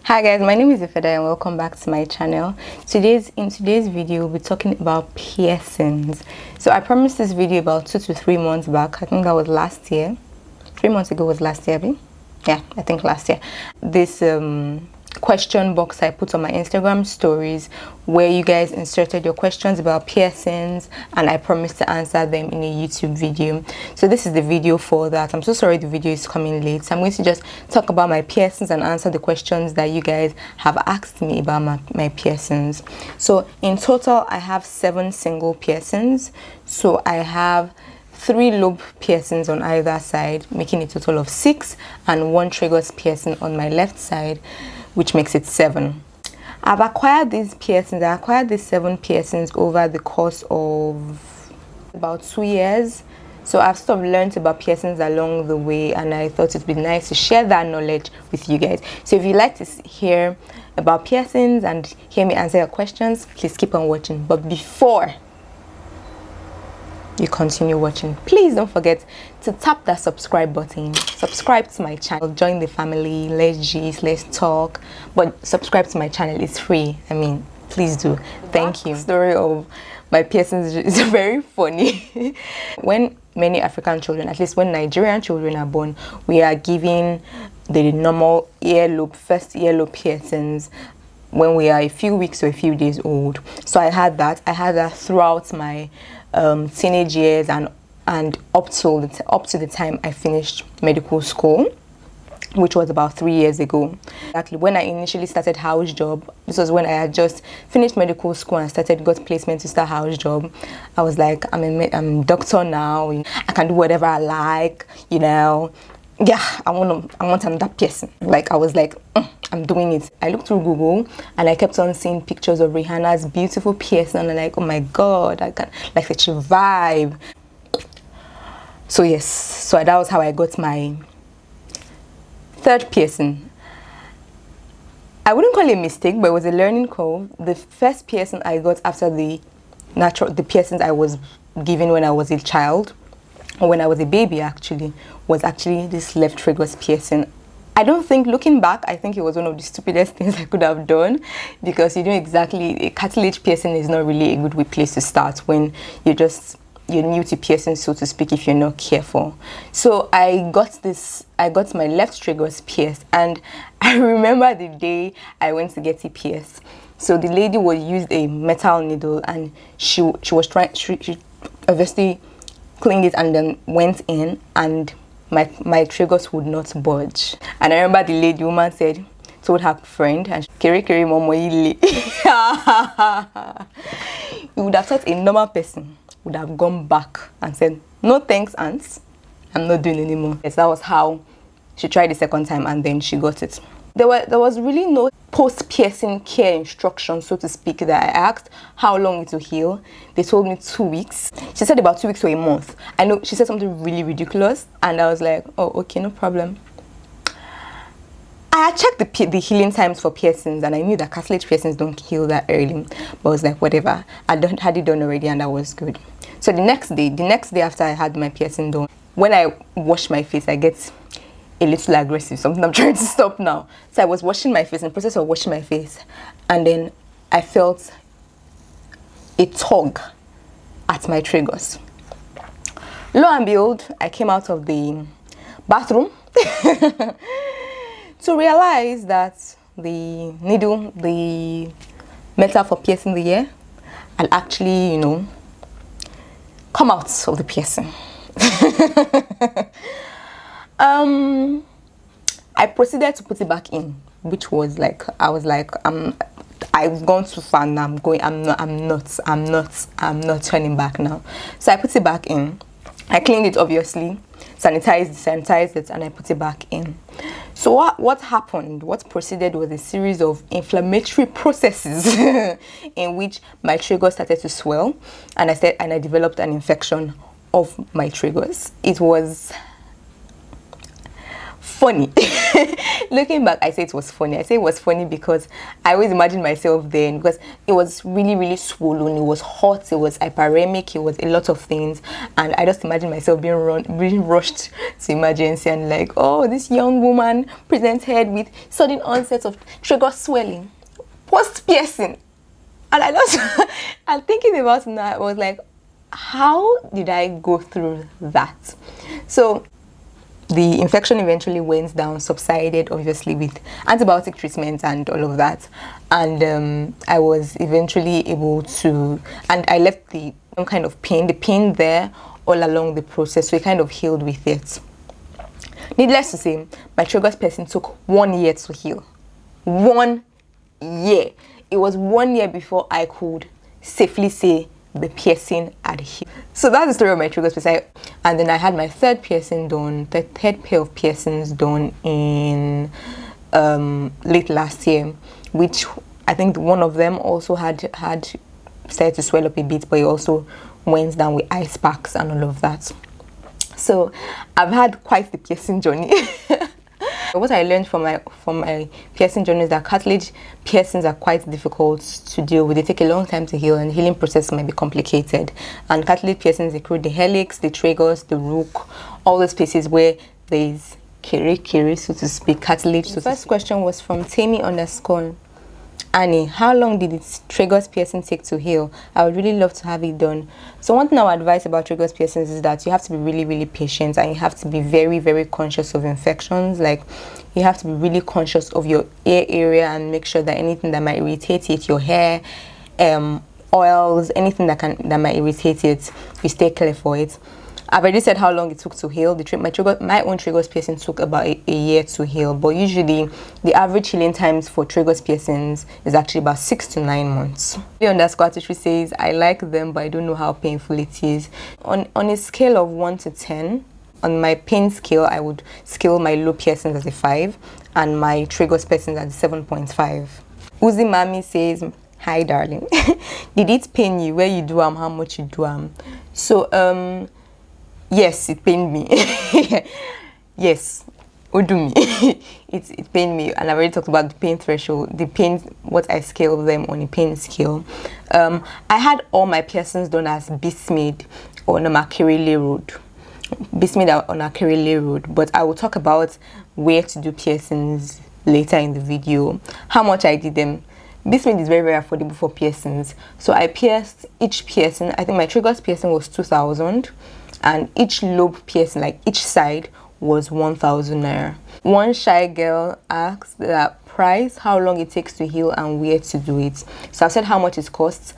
Hi guys, my name is Ifedayo and welcome back to my channel. In today's video we'll be talking about piercings. So I promised this video about 2 to 3 months back. I think that was last year. 3 months ago was last year, yeah, I think last year. This question box I put on my Instagram stories where you guys inserted your questions about piercings and I promised to answer them in a YouTube video. So this is the video for that. I'm so sorry the video is coming late. So I'm going to just talk about my piercings and answer the questions that you guys have asked me about my piercings. So in total I have 7 single piercings. So I have 3 lobe piercings on either side, making a total of 6, and 1 tragus piercing on my left side, which makes it 7. I've acquired these piercings. I acquired these 7 piercings over the course of about 2 years. So I've sort of learned about piercings along the way, and I thought it'd be nice to share that knowledge with you guys. So if you'd like to hear about piercings and hear me answer your questions, please keep on watching. But before you continue watching, please don't forget to tap that subscribe button. Subscribe to my channel, join the family, let's gist, let's talk. But subscribe to my channel, it's free. I mean, please do. Thank you. The story of my piercings is very funny. When many African children, at least when Nigerian children are born, we are given the normal earlobe, first earlobe piercings when we are a few weeks or a few days old. So I had that throughout my teenage years and up to the time I finished medical school, which was about 3 years ago. Exactly when I initially started house job, this was when I had just finished medical school and got placement to start house job. I was like, I'm a doctor now, I can do whatever I like, you know. Yeah, I want another piercing. Like I was like, I'm doing it. I looked through Google and I kept on seeing pictures of Rihanna's beautiful piercing and I'm like, oh my god, I can like such a vibe. So yes, so that was how I got my 3rd piercing. I wouldn't call it a mistake, but it was a learning curve. The first piercing I got after the piercings I was given when I was a child, or when I was a baby actually, was actually this left tragus piercing. I don't think, looking back, I think it was one of the stupidest things I could have done, because you know exactly, a cartilage piercing is not really a good place to start when you're new to piercing, so to speak, if you're not careful. So I got my left tragus pierced, and I remember the day I went to get it pierced. So the lady used a metal needle and she obviously cleaned it and then went in, and my tragus would not budge. And I remember the woman told her friend, and kere momo ile. You would have thought a normal person would have gone back and said, no thanks, aunts, I'm not doing anymore. Yes, that was how she tried the second time, and then she got it. There was really no post-piercing care instructions, so to speak, that I asked how long it will heal. They told me 2 weeks. She said about 2 weeks to a month. I know she said something really ridiculous, and I was like, oh, okay, no problem. I had checked the healing times for piercings, and I knew that cartilage piercings don't heal that early, but I was like, whatever. I had it done already, and that was good. So the next day after I had my piercing done, when I wash my face, I get a little aggressive, something I'm trying to stop now. So I was washing my face, in the process of washing my face, and then I felt a tug at my tragus. Lo and behold, I came out of the bathroom to realize that the needle, the metal for piercing the ear, had actually, you know, come out of the piercing. I proceeded to put it back in, which was like, I was like, I've gone too far now. I'm not turning back now. So I put it back in. I cleaned it, obviously, sanitized it, and I put it back in. So what happened? What proceeded was a series of inflammatory processes in which my tragus started to swell, and I developed an infection of my tragus. It was funny. Looking back, I say it was funny. I say it was funny because I always imagined myself then, because it was really, really swollen. It was hot. It was hyperemic. It was a lot of things, and I just imagined myself being rushed to emergency, and like, oh, this young woman presented with sudden onset of trigger swelling, post piercing, and I just, I'm thinking about it now. I was like, how did I go through that? So the infection eventually went down, subsided, obviously, with antibiotic treatment and all of that. And I was eventually able to, and I left the kind of the pain there all along the process. So it kind of healed with it. Needless to say, my trigger piercing took 1 year to heal. 1 year. It was 1 year before I could safely say the piercing had healed. So that's the story of my trigger piercing. And then I had my third piercing done, the third pair of piercings done in late last year, which I think one of them also had started to swell up a bit, but it also went down with ice packs and all of that. So I've had quite the piercing journey. What I learned from my piercing journey is that cartilage piercings are quite difficult to deal with. They take a long time to heal, and the healing process might be complicated. And cartilage piercings include the helix, the tragus, the rook, all those places where there is kere, so to speak, cartilage. The first question was from Tammy_. Annie, how long did its tragus piercing take to heal? I would really love to have it done. So one thing I would advise about tragus piercings is that you have to be really, really patient, and you have to be very, very conscious of infections. Like, you have to be really conscious of your ear area and make sure that anything that might irritate it, your hair, oils, anything that might irritate it, you stay clear for it. I've already said how long it took to heal. My own tragus piercing took about a year to heal, but usually the average healing times for tragus piercings is actually about 6 to 9 months. _Artistry says, I like them, but I don't know how painful it is. On a scale of 1 to 10, on my pain scale, I would scale my low piercings as a 5 and my tragus piercings as a 7.5. Uzi Mami says, hi darling. Did it pain you? Where you do how much you do So yes, it pained me. Yes, Udumi. It pained me, and I already talked about the pain threshold, the pain, what I scale them on a pain scale. I had all my piercings done as Bismade on a Makerele road. Bismade on a Makerele road, but I will talk about where to do piercings later in the video. How much I did them. Bismade is very, very affordable for piercings. So I pierced each piercing. I think my tragus piercing was 2,000. And each lobe piercing, like each side, was 1,000 naira. One shy girl asked that price, how long it takes to heal, and where to do it. So I said how much it costs.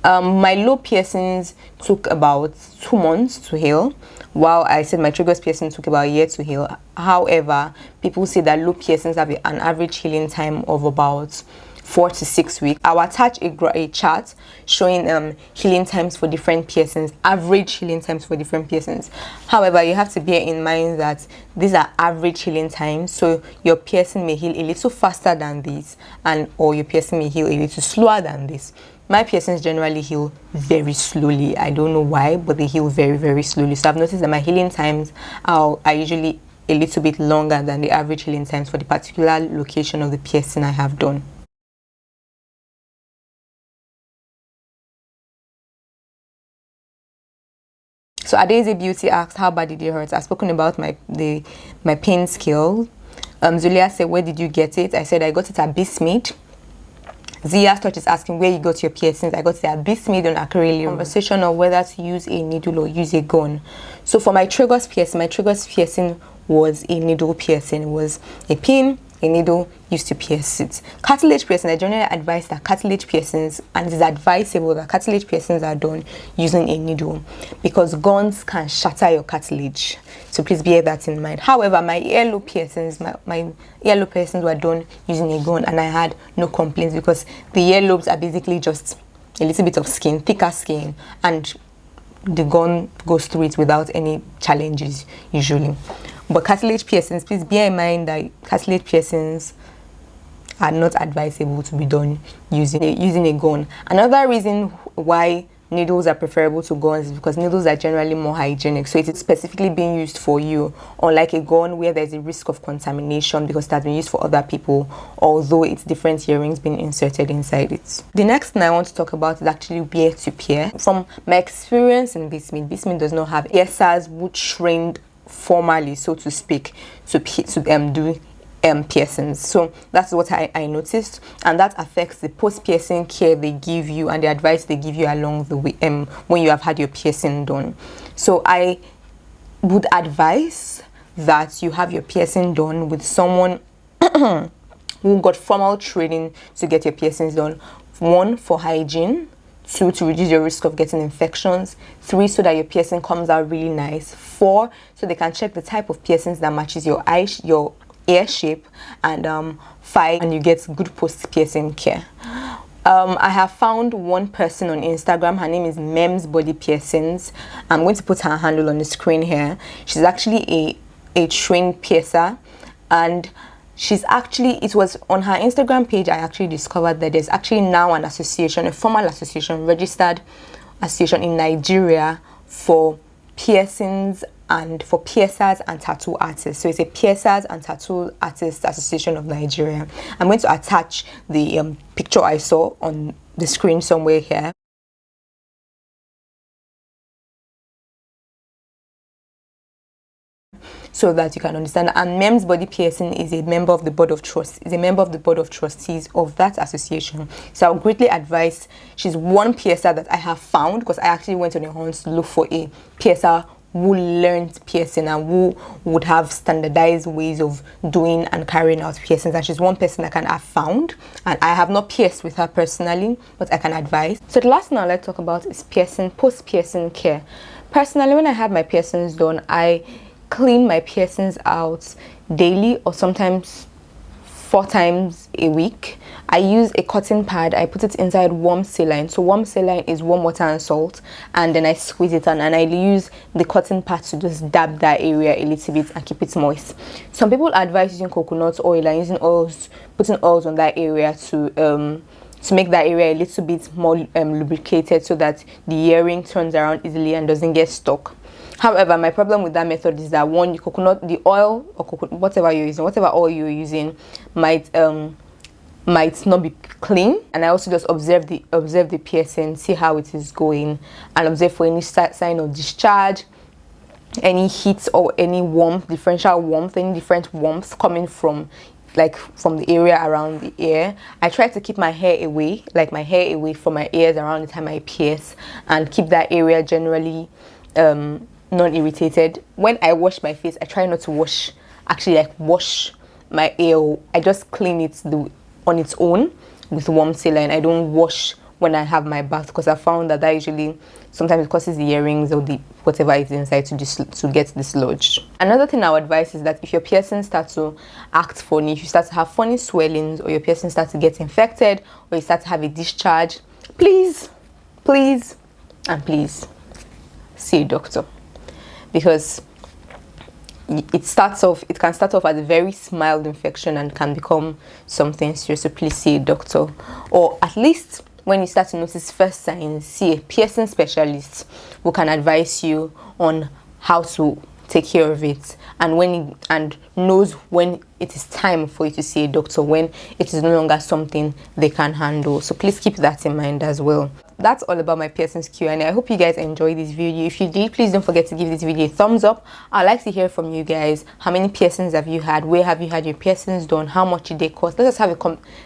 My lobe piercings took about 2 months to heal, while I said my tragus piercing took about a year to heal. However, people say that lobe piercings have an average healing time of about 4 to 6 weeks. I'll attach a chart showing healing times for different piercings, average healing times for different piercings. However, you have to bear in mind that these are average healing times, so your piercing may heal a little faster than this, or your piercing may heal a little slower than this. My piercings generally heal very slowly. I don't know why, but they heal very, very slowly. So I've noticed that my healing times are usually a little bit longer than the average healing times for the particular location of the piercing I have done. So Adeze Beauty asked, how bad did it hurt? I've spoken about my pain scale. Zulia said, where did you get it? I said I got it at Bismade. Zia Touch is asking where you got your piercings. I got it at Bismade on Makerele. Conversation on whether to use a needle or use a gun. So for my tragus piercing was a needle piercing. It was a pin, a needle used to pierce it. Cartilage piercing, I generally advise that cartilage piercings, and it is advisable that cartilage piercings are done using a needle, because guns can shatter your cartilage. So please bear that in mind. However, my earlobe piercings, my earlobe piercings were done using a gun, and I had no complaints, because the earlobes are basically just a little bit of skin, thicker skin, and the gun goes through it without any challenges usually. But cartilage piercings, please bear in mind that cartilage piercings are not advisable to be done using a gun. Another reason why needles are preferable to guns is because needles are generally more hygienic, so it is specifically being used for you, unlike a gun where there's a risk of contamination because it has been used for other people, although it's different earrings being inserted inside it. The next thing I want to talk about is actually wear to pierce. From my experience in Bismit does not have piercers who trained formally, so to speak, to do piercings. So that's what I noticed, and that affects the post-piercing care they give you and the advice they give you along the way when you have had your piercing done. So I would advise that you have your piercing done with someone who got formal training to get your piercings done. 1, for hygiene. 2, to reduce your risk of getting infections. 3, so that your piercing comes out really nice. 4, so they can check the type of piercings that matches your ear shape. And 5, and you get good post-piercing care. I have found one person on Instagram. Her name is Mems Body Piercings. I'm going to put her handle on the screen here. She's actually a trained piercer, and it was on her Instagram page I actually discovered that there's actually now an association, a formal association, registered association in Nigeria for piercings and for piercers and tattoo artists. So it's a Piercers and Tattoo Artists Association of Nigeria. I'm going to attach the picture I saw on the screen somewhere here. So that you can understand. And Mems Body Piercing is a member of the board of trustees of that association. So I would greatly advise. She's one piercer that I have found, because I actually went on a hunt to look for a piercer who learned piercing and who would have standardized ways of doing and carrying out piercings, and she's one person I have found, and I have not pierced with her personally, but I can advise. So the last thing I'd like to talk about is piercing, post-piercing care. Personally, when I have my piercings done, I clean my piercings out daily, or sometimes 4 times a week. I use a cotton pad. I put it inside warm saline. So warm saline is warm water and salt, and then I squeeze it on, and I use the cotton pad to just dab that area a little bit and keep it moist. Some people advise using coconut oil and using oils, putting oils on that area to make that area a little bit more lubricated, so that the earring turns around easily and doesn't get stuck. However, my problem with that method is that the oil or whatever oil you're using might not be clean. And I also just observe the piercing, see how it is going, and observe for any sign of discharge, any heat or any warmth, differential warmth, any different warmth coming from the area around the ear. I try to keep my hair away from my ears around the time I pierce, and keep that area generally non-irritated. When I wash my face, I try not to wash my ear. I just clean it on its own with warm saline. I don't wash when I have my bath, because I found that usually sometimes it causes the earrings or the whatever is inside to get dislodged. Another thing I would advise is that if your piercings start to act funny, if you start to have funny swellings, or your piercing starts to get infected, or you start to have a discharge, please see a doctor, because it can start off as a very mild infection and can become something serious. So please see a doctor, or at least when you start to notice first signs, see a piercing specialist who can advise you on how to take care of it, and knows when it is time for you to see a doctor, when it is no longer something they can handle. So please keep that in mind as well. That's all about my piercings Q&A. I hope you guys enjoyed this video. If you did, please don't forget to give this video a thumbs up. I'd like to hear from you guys. How many piercings have you had? Where have you had your piercings done? How much did they cost? Let us have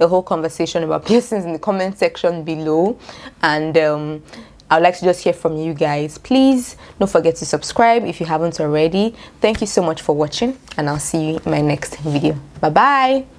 a whole conversation about piercings in the comment section below. And I'd like to just hear from you guys. Please don't forget to subscribe if you haven't already. Thank you so much for watching, and I'll see you in my next video. Bye bye.